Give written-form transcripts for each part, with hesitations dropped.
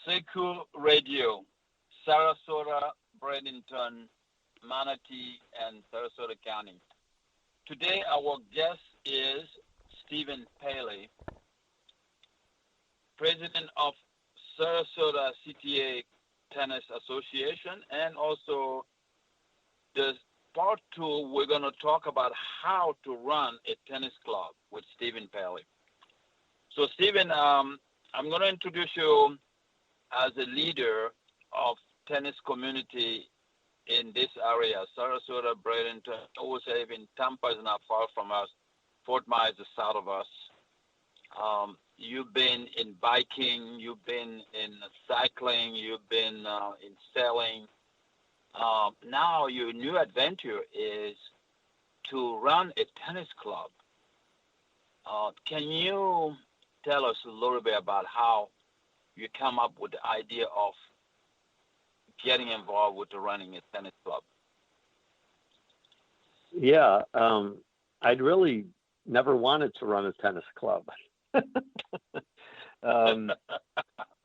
Seku Radio, Sarasota, Bradenton, Manatee, and Sarasota County. Today, our guest is Stephen Paley, President of Sarasota CTA Tennis Association, and also the part two, we're going to talk about how to run a tennis club with Stephen Paley. So, Stephen, I'm going to introduce you as a leader of tennis community in this area, Sarasota, Bradenton, also even Tampa is not far from us. Fort Myers is south of us. You've been in biking, you've been in cycling, you've been in sailing. Now your new adventure is to run a tennis club. Can you tell us a little bit about how you come up with the idea of getting involved with the running a tennis club? Yeah, I'd really never wanted to run a tennis club.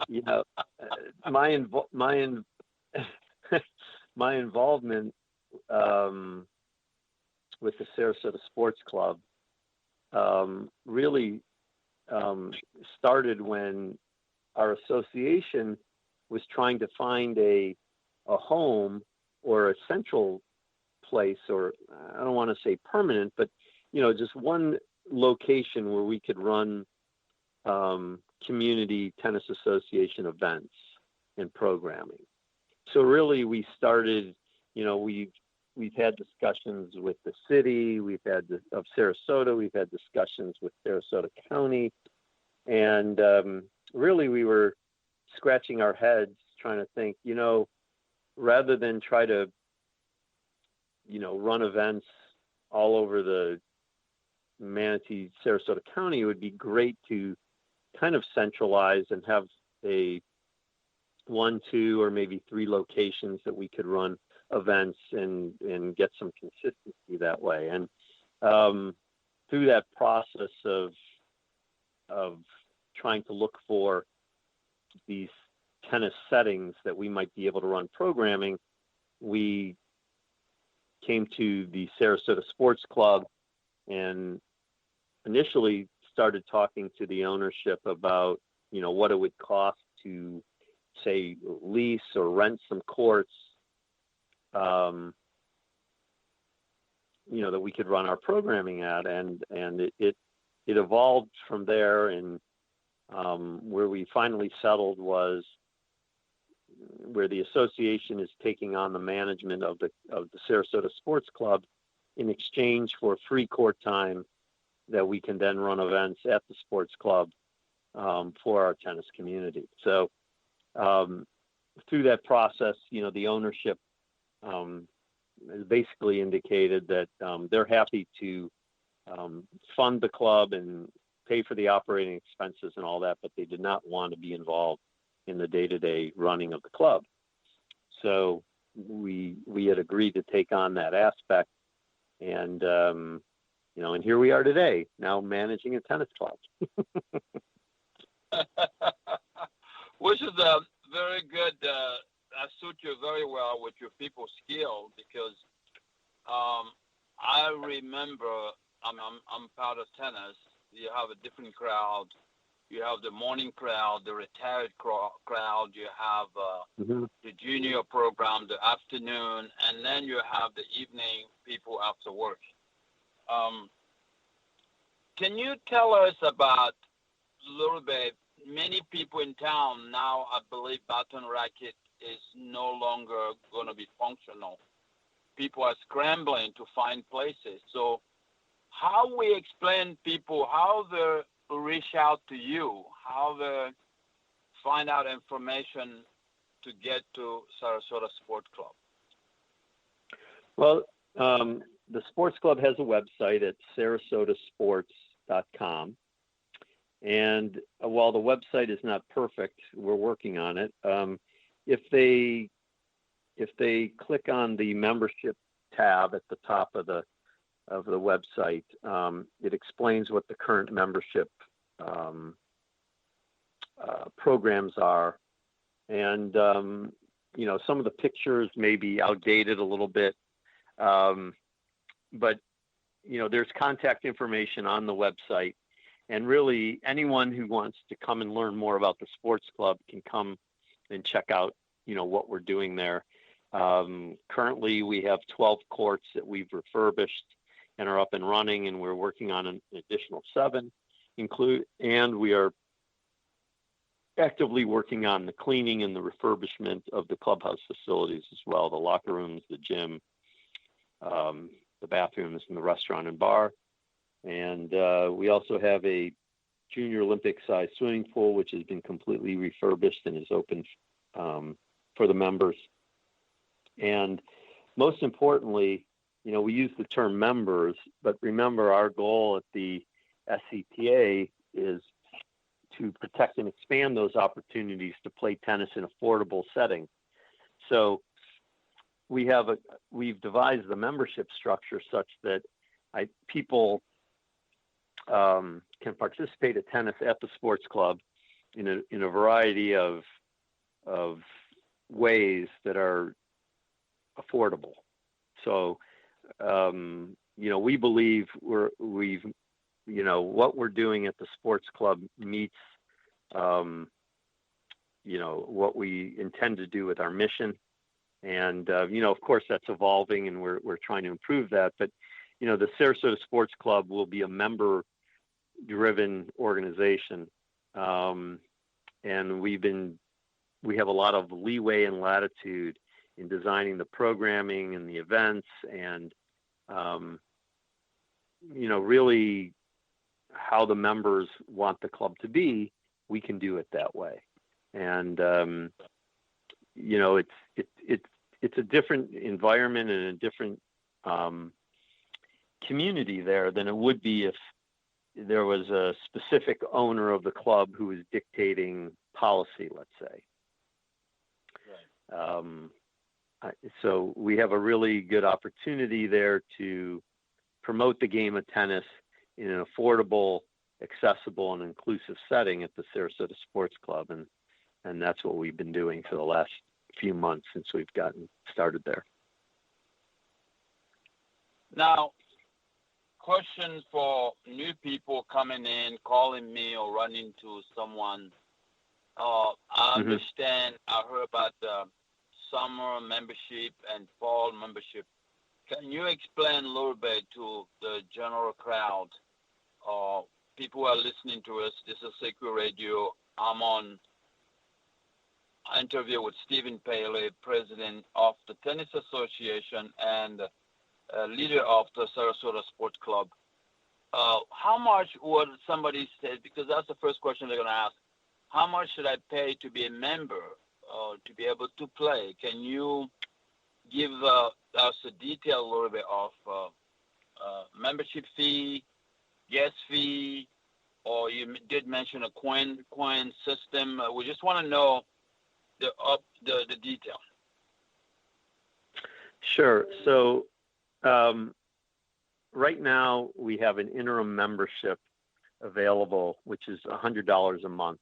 You know, my my involvement with the Sarasota Sports Club really started when our association was trying to find a home or a central place, or I don't want to say permanent, but just one location where we could run community tennis association events and programming. So really, we started. We've had discussions with the city. Of Sarasota. We've had discussions with Sarasota County, and really, we were scratching our heads trying to think, rather than try to, run events all over the Manatee, Sarasota County, it would be great to kind of centralize and have a 1, 2, or maybe 3 locations that we could run events and get some consistency that way. And through that process of trying to look for these tennis settings that we might be able to run programming, we came to the Sarasota Sports Club and initially started talking to the ownership about, what it would cost to, say, lease or rent some courts, that we could run our programming at. And it evolved from there. And where we finally settled was where the association is taking on the management of the Sarasota Sports Club in exchange for free court time that we can then run events at the sports club for our tennis community. So through that process, the ownership has basically indicated that they're happy to fund the club and pay for the operating expenses and all that, but they did not want to be involved in the day-to-day running of the club. So we had agreed to take on that aspect, and and here we are today, now managing a tennis club. Which is a very good, suit you very well with your people skill, because I remember, I'm part of tennis. You have a different crowd. You have the morning crowd, the retired crowd. You have the junior program, the afternoon, and then you have the evening people after work. Can you tell us about a little bit? Many people in town now, I believe Baton Racket is no longer going to be functional. People are scrambling to find places. So how we explain people how they reach out to you, how they find out information to get to Sarasota Sport Club? Well, the sports club has a website at sarasotasports.com. And while the website is not perfect, we're working on it. If they click on the membership tab at the top of the website, it explains what the current membership programs are. And, some of the pictures may be outdated a little bit. But, there's contact information on the website. And really, anyone who wants to come and learn more about the sports club can come and check out, what we're doing there. Currently, we have 12 courts that we've refurbished and are up and running, and we're working on an additional 7, and we are actively working on the cleaning and the refurbishment of the clubhouse facilities as well, the locker rooms, the gym, the bathrooms, and the restaurant and bar. And we also have a junior Olympic-sized swimming pool, which has been completely refurbished and is open for the members. And most importantly, we use the term members, but remember our goal at the SCTA is to protect and expand those opportunities to play tennis in affordable setting. So we've devised the membership structure such that people can participate at tennis at the sports club in a variety of ways that are affordable. So we believe what we're doing at the sports club meets what we intend to do with our mission. And of course that's evolving, and we're trying to improve that. But the Sarasota Sports Club will be a member-driven organization, and we have a lot of leeway and latitude in designing the programming and the events, and really how the members want the club to be, we can do it that way. And it's a different environment and a different community there than it would be if there was a specific owner of the club who was dictating policy, let's say. Right. So we have a really good opportunity there to promote the game of tennis in an affordable, accessible, and inclusive setting at the Sarasota Sports Club. And that's what we've been doing for the last few months since we've gotten started there. Now, question for new people coming in, calling me, or running to someone. I understand, I heard about the summer membership and fall membership. Can you explain a little bit to the general crowd? People who are listening to us, this is Sacred Radio. I'm on an interview with Stephen Paley, president of the Tennis Association and leader of the Sarasota Sport Club. How much would somebody say, because that's the first question they're going to ask, how much should I pay to be a member to be able to play? Can you give us a detail a little bit of membership fee, guest fee, or you did mention a coin system. We just want to know the detail. Sure. So right now we have an interim membership available, which is $100 a month.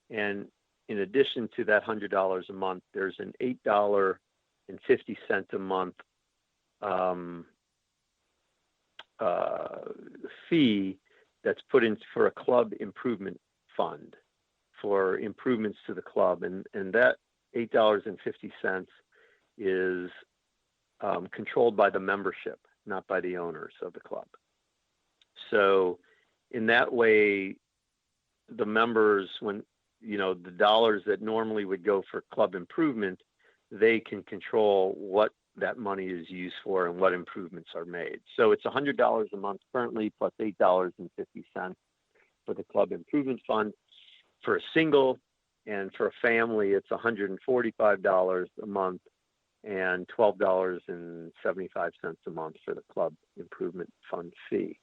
And in addition to that $100 a month, there's an $8.50 a month fee that's put in for a club improvement fund for improvements to the club. And that $8.50 is controlled by the membership, not by the owners of the club. So in that way, the members, when, the dollars that normally would go for club improvement, they can control what that money is used for and what improvements are made. So it's $100 a month currently, plus $8.50 for the club improvement fund for a single, and for a family it's $145 a month and $12.75 a month for the club improvement fund fee.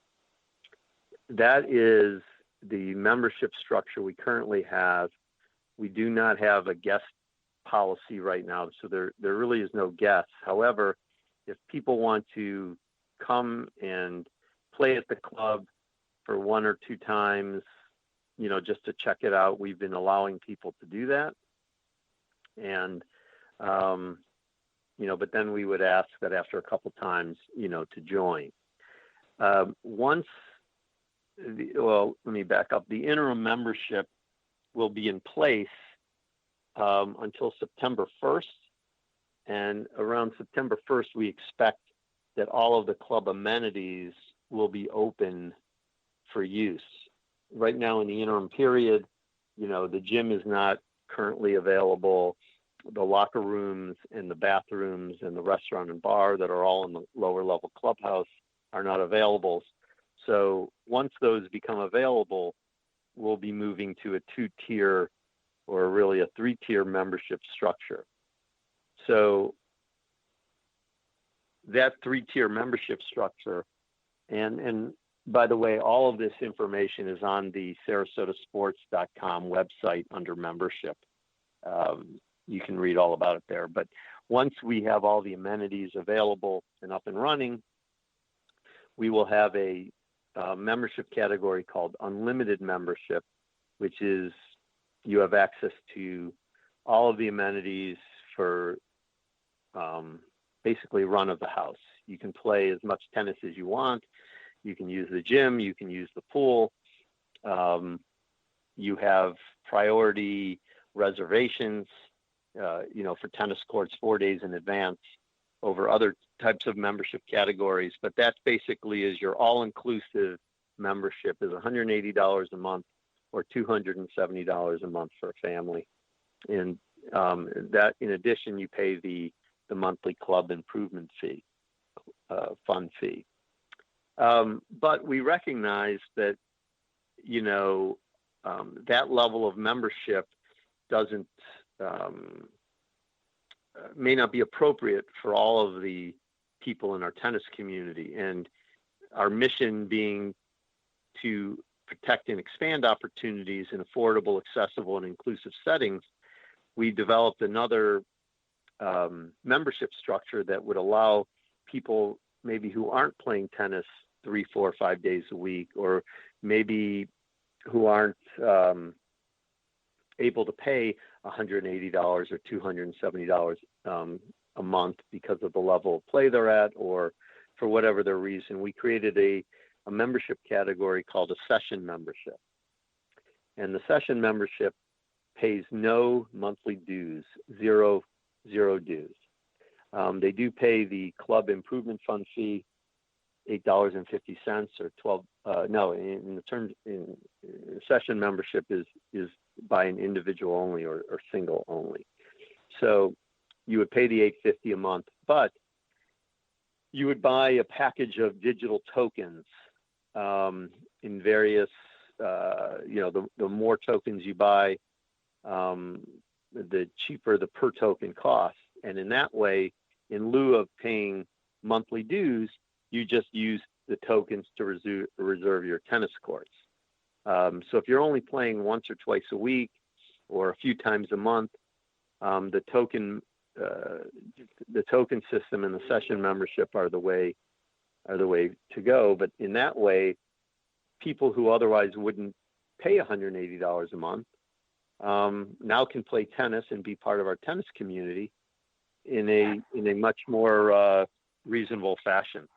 That is the membership structure we currently have. We do not have a guest policy right now, so there really is no guests. However, if people want to come and play at the club for one or two times, just to check it out, we've been allowing people to do that. And, but then we would ask that after a couple times, to join. Let me back up. The interim membership will be in place until September 1st. And around September 1st, we expect that all of the club amenities will be open for use. Right now in the interim period, the gym is not currently available. The locker rooms and the bathrooms and the restaurant and bar that are all in the lower level clubhouse are not available. So once those become available, we'll be moving to a 2-tier or really a 3-tier membership structure. So that 3-tier membership structure, and by the way, all of this information is on the SarasotaSports.com website under membership. You can read all about it there. But once we have all the amenities available and up and running, we will have a membership category called Unlimited Membership, which is you have access to all of the amenities for basically run of the house. You can play as much tennis as you want. You can use the gym. You can use the pool. You have priority reservations, for tennis courts 4 days in advance over other types of membership categories. But that basically is your all-inclusive membership is $180 a month or $270 a month for a family. And that, in addition, you pay the monthly club improvement fee, fund fee. But we recognize that, that level of membership may not be appropriate for all of the people in our tennis community. And our mission being to protect and expand opportunities in affordable, accessible, and inclusive settings, we developed another membership structure that would allow people maybe who aren't playing tennis 3, 4, 5 days a week, or maybe who aren't able to pay $180 or $270 a month because of the level of play they're at, or for whatever their reason. We created a membership category called a session membership. And the session membership pays no monthly dues, zero dues. They do pay the club improvement fund fee, $8.50 or 12. In session membership is by an individual only or single only. So you would pay the $8.50 a month, but you would buy a package of digital tokens in various. The more tokens you buy, the cheaper the per token cost. And in that way, in lieu of paying monthly dues, you just use the tokens to reserve your tennis courts. So if you're only playing once or twice a week or a few times a month, the token system and the session membership are the way to go. But in that way, people who otherwise wouldn't pay $180 a month now can play tennis and be part of our tennis community in a much more reasonable fashion.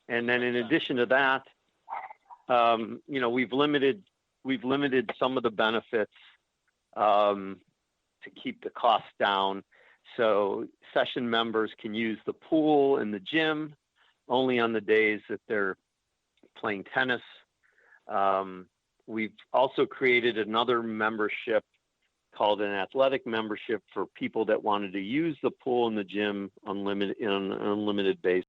And then in addition to that, we've limited some of the benefits to keep the costs down. So session members can use the pool and the gym only on the days that they're playing tennis. We've also created another membership called an athletic membership for people that wanted to use the pool and the gym on an unlimited basis.